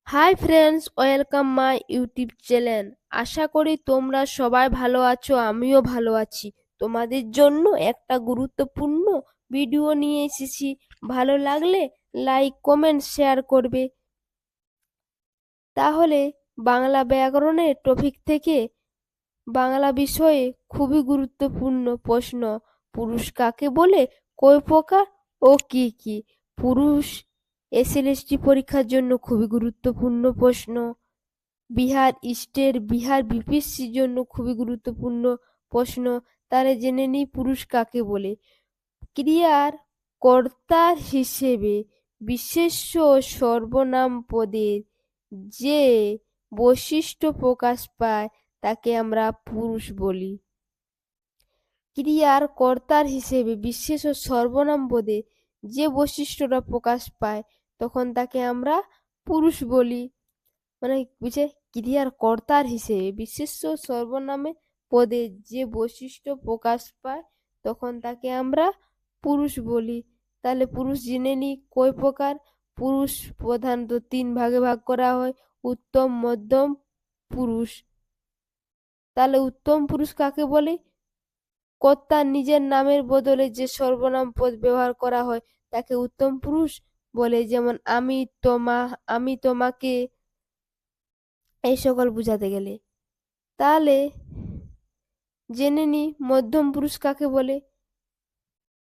High friends, welcome my YouTube channel. আশা করি তোমরা সবাই ভালো আছো, আমিও ভালো আছি। তোমাদের জন্য একটা গুরুত্বপূর্ণ ভিডিও নিয়ে এসেছি। ভালো লাগলে লাইক, কমেন্ট, শেয়ার করবে। তাহলে বাংলা ব্যাকরণের টপিক থেকে বাংলা বিষয়ে খুবই গুরুত্বপূর্ণ প্রশ্ন। পুরুষ কাকে বলে, কয় প্রকার ও কি কি? পুরুষ এসএলএসটি পরীক্ষার জন্য খুবই গুরুত্বপূর্ণ প্রশ্ন। বিহার স্টেট বিহার বিপিএসসির জন্য খুবই গুরুত্বপূর্ণ প্রশ্ন। তাহলে জেনে নিই পুরুষ কাকে বলে। ক্রিয়ার কর্তার হিসেবে বিশেষ্য সর্বনাম পদের যে বৈশিষ্ট্য প্রকাশ পায় তাকে আমরা পুরুষ বলি। ক্রিয়ার কর্তার হিসেবে বিশেষ ও সর্বনাম পদে যে বৈশিষ্ট্যটা প্রকাশ পায় তখন তাকে আমরা পুরুষ বলি। মানে বুঝে, ক্রিয়ার কর্তার হিসেবে বিশেষ্য সর্বনামে পদে যে বৈশিষ্ট্য প্রকাশ পায় তখন তাকে আমরা পুরুষ বলি। তাহলে পুরুষ জেনে নিই কয় প্রকার। পুরুষ প্রধানত তিন ভাগে ভাগ করা হয়: উত্তম, মধ্যম, পুরুষ। তাহলে উত্তম পুরুষ কাকে বলে? কর্তার নিজের নামের বদলে যে সর্বনাম পদ ব্যবহার করা হয় তাকে উত্তম পুরুষ বলে। যেমন আমি, তোমাকে, এই সকল বোঝাতে গেলে। তাহলে জেনে নি মধ্যম পুরুষ কাকে বলে।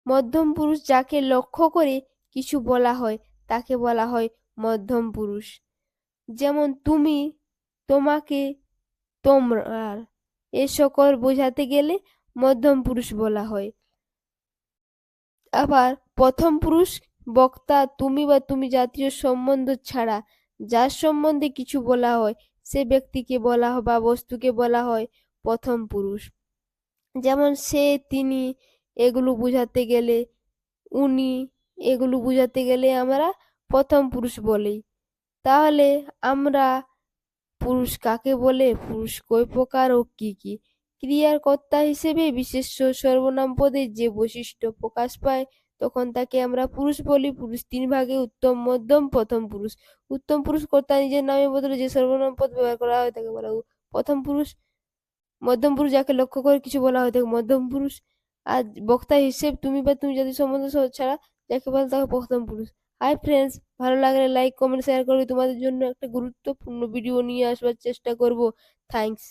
মধ্যম পুরুষ যাকে লক্ষ্য করে কিছু বলা হয় তাকে বলা হয় মধ্যম পুরুষ। যেমন তুমি, তোমাকে, তোমরা, এ সকল বোঝাতে গেলে মধ্যম পুরুষ বলা হয়। আবার প্রথম পুরুষ বক্তা তুমি বা তুমি জাতীয় সম্বন্ধ ছাড়া যার সম্বন্ধে কিছু বলা হয় সে ব্যক্তিকে বলা হয় বা বস্তুকে বলা হয় প্রথম পুরুষ। যেমন সে, তিনি, এগুলো বোঝাতে গেলে, উনি, এগুলো বোঝাতে গেলে আমরা প্রথম পুরুষ বলি। তাহলে আমরা পুরুষ কাকে বলে, পুরুষ কয় প্রকার ও কি কি? ক্রিয়ার কর্তা হিসেবে বিশেষ্য সর্বনাম পদে যে বৈশিষ্ট্য প্রকাশ পায় তখন তাকে আমরা পুরুষ বলি। পুরুষ তিন ভাগে: উত্তম, মধ্যম, প্রথম পুরুষ। উত্তম পুরুষ কর্তা নিজের নামের বদলে যে সর্বনাম পদ ব্যবহার করা হয় তাকে বলা হয় প্রথম পুরুষ। মধ্যম পুরুষ যাকে লক্ষ্য করে কিছু বলা হয় তাকে মধ্যম পুরুষ। আর বক্তা হিসেব তুমি বা তুমি জাতির সম্বন্ধ ছাড়া যাকে বলে তাকে প্রথম পুরুষ। হাই ফ্রেন্ডস, ভালো লাগলে লাইক, কমেন্ট, শেয়ার করবে। তোমাদের জন্য একটা গুরুত্বপূর্ণ ভিডিও নিয়ে আসবার চেষ্টা করব। থ্যাঙ্কস।